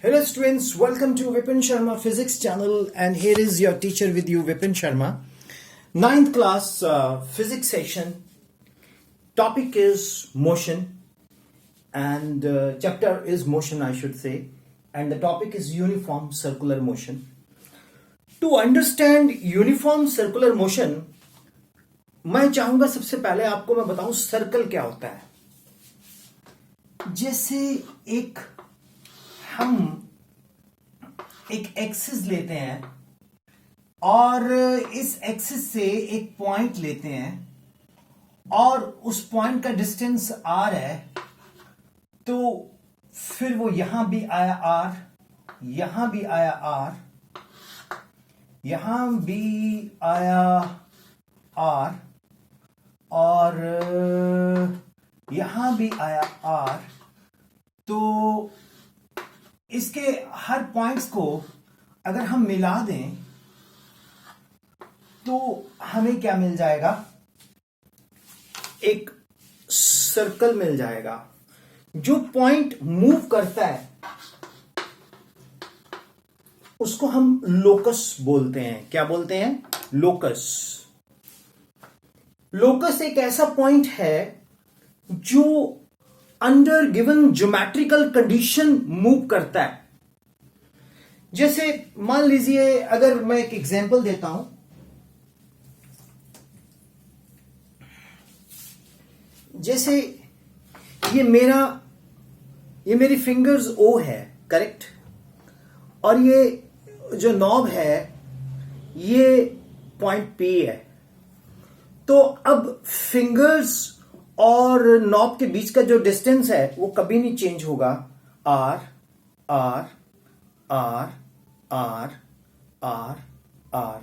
Hello students, welcome to Vipin Sharma Physics channel, and here is your teacher with you, Vipin Sharma. Ninth class physics session. Topic is motion and chapter is motion, I should say, and the topic is uniform circular motion. To understand uniform circular motion, मैं चाहूंगा सबसे पहले आपको मैं बताऊं circle क्या होता है. जैसे हम एक एक्सिस लेते हैं और इस एक्सिस से एक पॉइंट लेते हैं और उस पॉइंट का डिस्टेंस r है, तो फिर वो यहां भी आया r, यहां भी आया r, यहां भी आया r और यहां भी आया r. तो इसके हर पॉइंट्स को अगर हम मिला दें तो हमें क्या मिल जाएगा? एक सर्कल मिल जाएगा. जो पॉइंट मूव करता है उसको हम लोकस बोलते हैं. क्या बोलते हैं? लोकस. लोकस एक ऐसा पॉइंट है जो under given geometrical condition move करता है. जैसे मान लीजिए, अगर मैं एक एग्जांपल देता हूं, जैसे ये मेरी फिंगर्स ओ है, करेक्ट, और ये जो नॉब है ये पॉइंट पी है. तो अब फिंगर्स और नॉब के बीच का जो डिस्टेंस है वो कभी नहीं चेंज होगा. R R R R R R.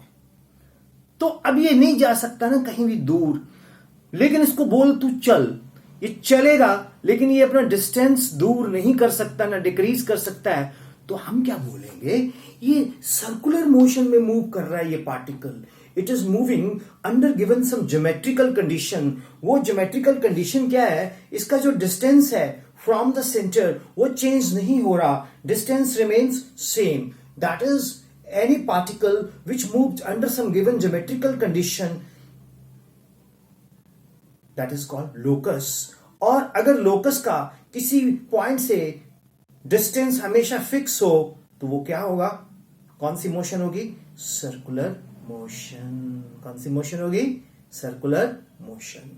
तो अब ये नहीं जा सकता ना कहीं भी दूर, लेकिन इसको बोल तू चल, ये चलेगा, लेकिन ये अपना डिस्टेंस दूर नहीं कर सकता, ना डिक्रीज कर सकता है. तो हम क्या बोलेंगे? ये सर्कुलर मोशन में मूव कर रहा है ये particle. It is moving under given some geometrical condition. वो ज्योमेट्रिकल कंडीशन क्या है? इसका जो डिस्टेंस है फ्रॉम द सेंटर वो चेंज नहीं हो रहा, distance remains same. That is any particle which moved under some given geometrical condition, that is called locus. और अगर लोकस का किसी पॉइंट से डिस्टेंस हमेशा फिक्स हो तो वो क्या होगा? कौन सी मोशन होगी? Circular motion. कौन सी मोशन होगी? Circular motion.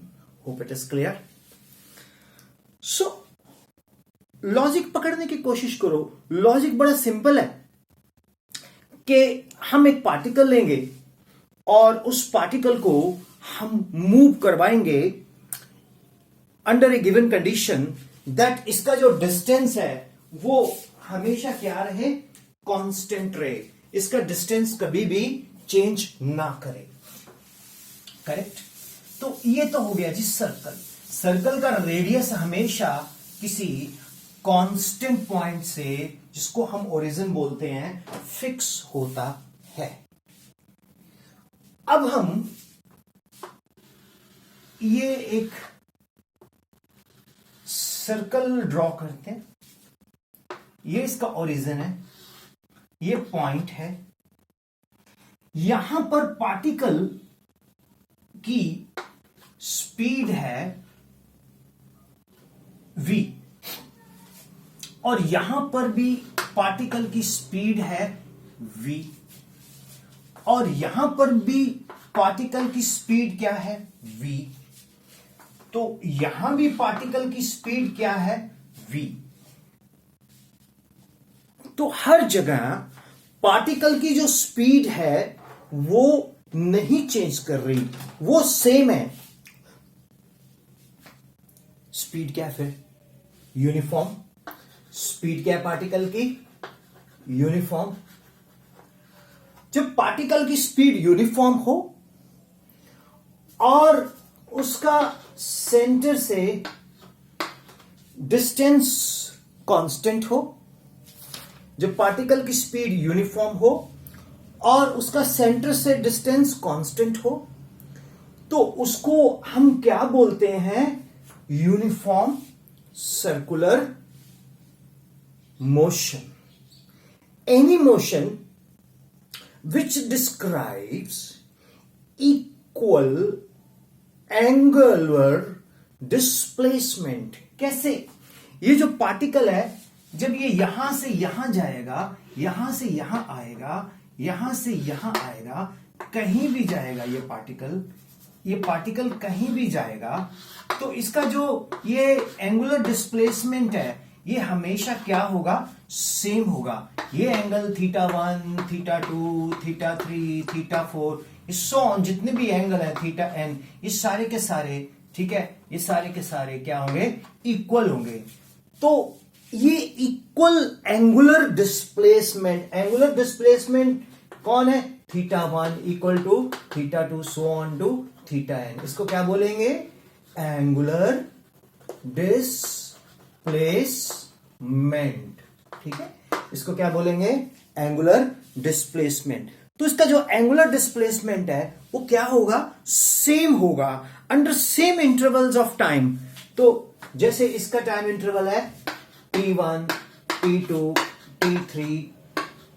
Hope it is clear. So logic पकड़ने की कोशिश करो. लॉजिक बड़ा सिंपल है कि हम एक पार्टिकल लेंगे और उस पार्टिकल को हम मूव करवाएंगे under A given condition that इसका जो डिस्टेंस है वो हमेशा क्या रहे? कांस्टेंट रहे. इसका डिस्टेंस कभी भी चेंज ना करे. करेक्ट. तो ये तो हो गया जी सर्कल. सर्कल का रेडियस हमेशा किसी कांस्टेंट पॉइंट से, जिसको हम ओरिजिन बोलते हैं, फिक्स होता है. अब हम ये एक सर्कल ड्रॉ करते हैं. ये इसका ओरिजिन है, ये पॉइंट है. यहां पर पार्टिकल की स्पीड है v और यहां पर भी पार्टिकल की स्पीड है v और यहां पर भी पार्टिकल की स्पीड क्या है? v. तो यहां भी पार्टिकल की स्पीड क्या है? v. तो हर जगह पार्टिकल की जो स्पीड है वो नहीं चेंज कर रही, वो सेम है. स्पीड क्या है फिर? यूनिफॉर्म. स्पीड क्या है पार्टिकल की? यूनिफॉर्म. जब पार्टिकल की स्पीड यूनिफॉर्म हो और उसका सेंटर से डिस्टेंस कांस्टेंट हो, जब पार्टिकल की स्पीड यूनिफॉर्म हो और उसका सेंटर से डिस्टेंस कांस्टेंट हो, तो उसको हम क्या बोलते हैं? Uniform circular motion. any motion which describes equal angular displacement. कैसे? ये जो पार्टिकल है, जब ये यहां से यहां जाएगा, यहां से यहां आएगा, यहां से यहां आएगा, कहीं भी जाएगा ये पार्टिकल कहीं भी जाएगा, तो इसका जो ये एंगुलर डिस्प्लेसमेंट है ये हमेशा क्या होगा? सेम होगा. ये एंगल θ1, θ2, θ3, θ4, सो ऑन, जितने भी एंगल है θn, ये सारे के सारे, ठीक है, ये सारे के सारे क्या होंगे? इक्वल होंगे. तो ये इक्वल एंगुलर डिस्प्लेसमेंट कौन है? θ1 equal to θ2 so on to θn. इसको क्या बोलेंगे? Angular displacement. ठीक है, इसको क्या बोलेंगे? Angular displacement. तो इसका जो एंगुलर डिस्प्लेसमेंट है वो क्या होगा? सेम होगा under same intervals of time. तो जैसे इसका टाइम इंटरवल है t1, t2, t3,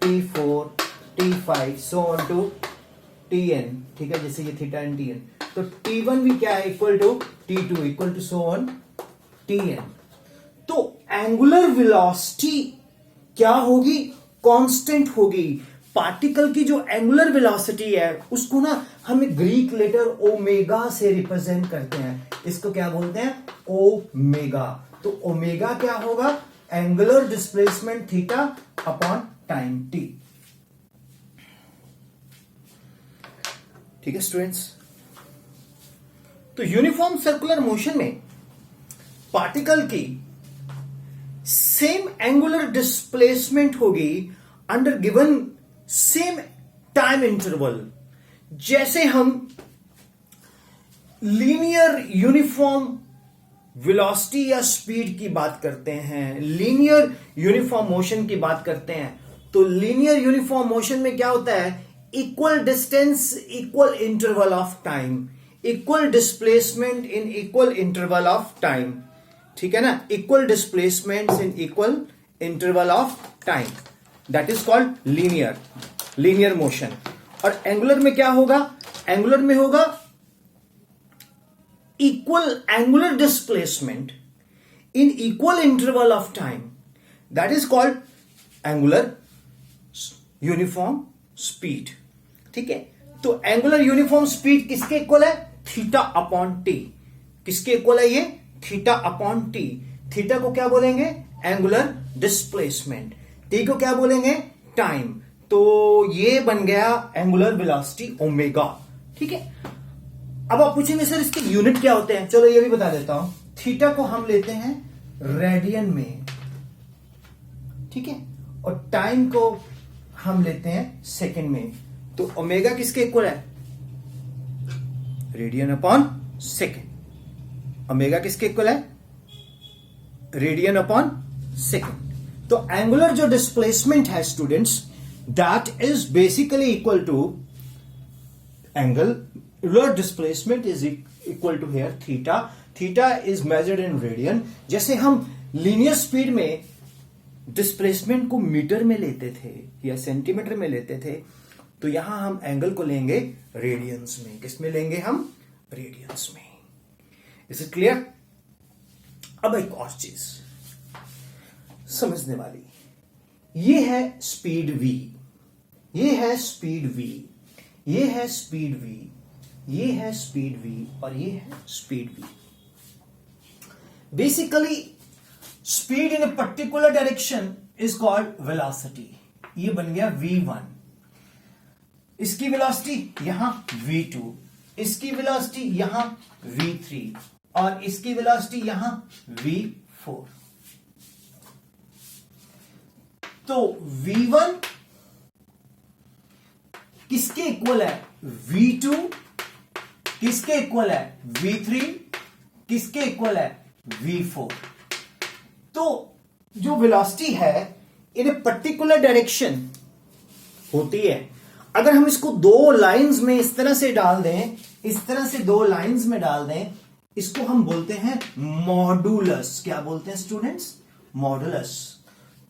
t4, t5 so on to tn. ठीक है, जैसे ये थीटा एंड tn, तो t1 भी क्या है? Equal to t2 equal to so on tn. तो एंगुलर वेलोसिटी क्या होगी? कांस्टेंट होगी. पार्टिकल की जो एंगुलर वेलोसिटी है उसको ना हम ग्रीक लेटर ओमेगा से रिप्रेजेंट करते हैं. इसको क्या बोलते हैं? ओमेगा. तो ओमेगा क्या होगा? Angular displacement theta upon time T. ठीक है स्टूडेंट्स, तो यूनिफॉर्म सर्कुलर मोशन में पार्टिकल की सेम एंगुलर डिस्प्लेसमेंट होगी under given same time interval. जैसे हम लीनियर यूनिफॉर्म वेलोसिटी या स्पीड की बात करते हैं, लीनियर यूनिफॉर्म मोशन की बात करते हैं, तो लीनियर यूनिफॉर्म मोशन में क्या होता है? Equal distance, equal interval of time, equal displacement in equal interval of time. ठीक है ना? Equal displacement in equal interval of time, that is called linear motion. और एंगुलर में क्या होगा? एंगुलर में होगा equal angular displacement in equal interval of time, that is called angular uniform speed. ठीक है, तो एंगुलर यूनिफॉर्म स्पीड किसके इक्वल है? Theta upon T. किसके इक्वल है ये? Theta upon T. थीटा को क्या बोलेंगे? Angular displacement. टी को क्या बोलेंगे? टाइम. तो ये बन गया एंगुलर वेलोसिटी ओमेगा. ठीक है, अब आप पूछेंगे सर इसके यूनिट क्या होते हैं? चलो ये भी बता देता हूं. थीटा को हम लेते हैं रेडियन में, ठीक है, और टाइम को हम लेते हैं सेकंड में. तो ओमेगा किसके इक्वल है? Radian upon second. ओमेगा किसके इक्वल है? Radian upon second. तो एंगुलर जो डिस्प्लेसमेंट है students, that is basically equal to angular displacement is equal to here theta. Theta is measured in radian. जैसे हम लीनियर स्पीड में displacement को metre में लेते थे या सेंटीमीटर में लेते थे, तो यहां हम एंगल को लेंगे रेडियंस में. किस में लेंगे हम? रेडियंस में. Is it clear? अब एक और चीज समझने वाली, ये है स्पीड v, ये है स्पीड v, ये है स्पीड v, ये है स्पीड v और ये है speed v. Basically speed in a particular direction is called velocity. ये बन गया v1. इसकी वेलोसिटी यहां v2, इसकी वेलोसिटी यहां v3 और इसकी वेलोसिटी यहां v4. तो v1 किसके इक्वल है? v2 किसके इक्वल है? v3 किसके इक्वल है? v4. तो जो वेलोसिटी है इन ए पर्टिकुलर डायरेक्शन होती है. अगर हम इसको दो लाइंस में इस तरह से डाल दें, इस तरह से दो लाइंस में डाल दें, इसको हम बोलते हैं मॉडुलस. क्या बोलते हैं स्टूडेंट्स? मॉडुलस.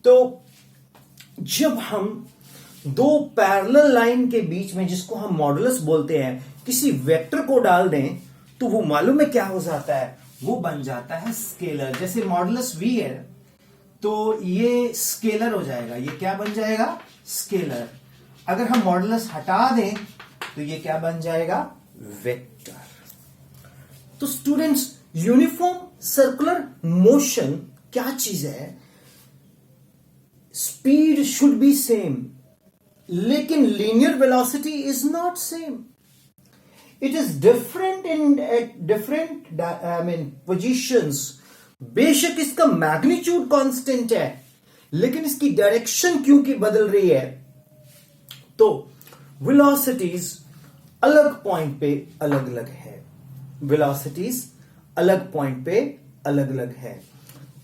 तो जब हम दो पैरेलल लाइन के बीच में, जिसको हम मॉडुलस बोलते हैं, किसी वेक्टर को डाल दें तो वो मालूम है क्या हो जाता है, वो बन जाता है स्केलर। जैसे मॉडुलस v है तो ये स्केलर हो जाएगा, ये क्या बन जाएगा, स्केलर। अगर हम मॉडुलस हटा दें तो ये क्या बन जाएगा, वेक्टर। तो स्टूडेंट्स, यूनिफॉर्म सर्कुलर मोशन क्या चीज है, स्पीड शुड बी सेम, लेकिन linear velocity is not same, it is different in at different positions. बेशक इसका मैग्नीट्यूड कांस्टेंट है, लेकिन इसकी डायरेक्शन क्योंकि बदल रही है। तो वेलोसिटीज अलग पॉइंट पे अलग अलग है, वेलोसिटीज अलग पॉइंट पे अलग अलग है।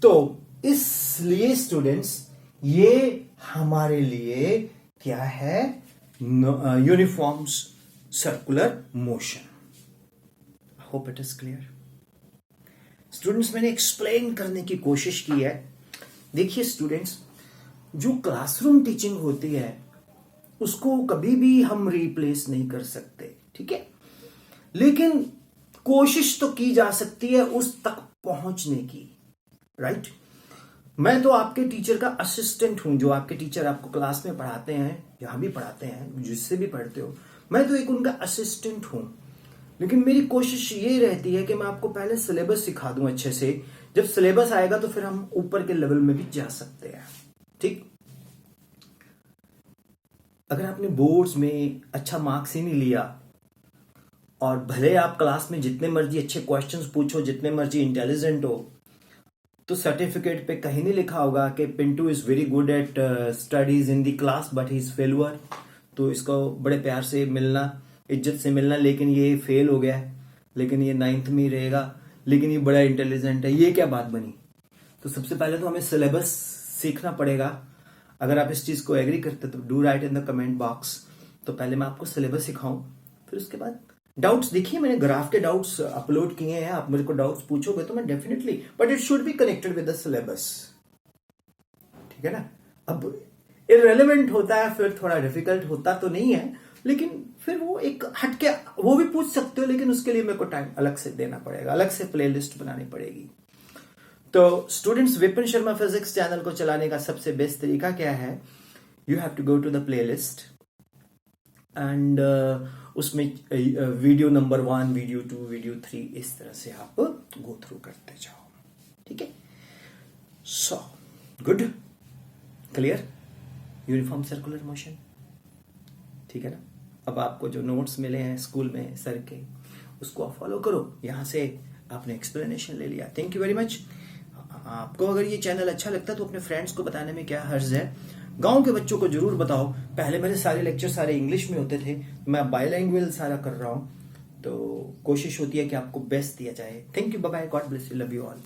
तो इसलिए स्टूडेंट्स, ये हमारे लिए क्या है, uniform circular motion. Hope it is clear students. मैंने एक्सप्लेन करने की कोशिश की है। देखिए स्टूडेंट्स, जो क्लासरूम टीचिंग होती है उसको कभी भी हम रिप्लेस नहीं कर सकते, ठीक है, लेकिन कोशिश तो की जा सकती है उस तक पहुंचने की, राइट। मैं तो आपके टीचर का असिस्टेंट हूं, जो आपके टीचर आपको क्लास में पढ़ाते हैं, यहां भी पढ़ाते हैं, जिससे भी पढ़ते हो, मैं तो एक उनका असिस्टेंट हूं। लेकिन मेरी कोशिश ये रहती है कि मैं आपको पहले सिलेबस सिखा दूं अच्छे से। जब सिलेबस आएगा तो फिर हम ऊपर के लेवल में भी जा सकते हैं, ठीक। अगर आपने बोर्ड्स में अच्छा मार्क्स ही नहीं लिया, और भले आप क्लास में जितने मर्जी अच्छे क्वेश्चंस पूछो, जितने मर्जी इंटेलिजेंट हो, तो सर्टिफिकेट पे कहीं नहीं लिखा होगा कि Pintu is very good at studies in the class but he is failure, तो इसको बड़े प्यार से मिलना, इज्जत से मिलना, लेकिन ये फेल हो गया है, लेकिन ये 9th में ही रहेगा, लेकिन ये बड़ा इंटेलिजेंट है। ये क्या बात बनी? तो सबसे पहले तो हमें सिलेबस सीखना पड़ेगा। अगर आप इस चीज को एग्री करते तो do right in the comment box. तो पहले मैं आपको सिलेबस सिखाऊं, फिर उसके बाद डाउट्स। देखिए, मैंने ग्राफ के डाउट्स अपलोड किए हैं, आप मेरे को डाउट्स पूछोगे तो मैं definitely, but it should be connected with the syllabus, ठीक है ना। अब इररेलेवेंट होता है, फिर थोड़ा डिफिकल्ट होता तो नहीं है, लेकिन फिर वो एक हटके वो भी पूछ सकते हो, लेकिन उसके लिए मेरे को टाइम अलग से देना पड़ेगा, अलग से प्लेलिस्ट बनानी पड़ेगी। तो students, Vipin Sharma physics channel को चलाने का सबसे बेस्ट तरीका क्या है? You have to go to the playlist and उसमें वीडियो नंबर 1, वीडियो 2, वीडियो 3, इस तरह से आप गो थ्रू करते जाओ, ठीक है। So good, clear, uniform circular motion, ठीक है ना। अब आपको जो नोट्स मिले हैं स्कूल में सर के, उसको आप फॉलो करो। यहां से आपने एक्सप्लेनेशन ले लिया। Thank you very much. आपको अगर ये चैनल अच्छा लगता है तो अपने फ्रेंड्स को बताने में क्या हर्ज है। गांव के बच्चों को जरूर बताओ। पहले मेरे सारे लेक्चर सारे इंग्लिश में होते थे, मैं बायलैंग्वेज सारा कर रहा हूं, तो कोशिश होती है कि आपको बेस्ट दिया जाए। Thank you, bye bye, God bless you, love you all.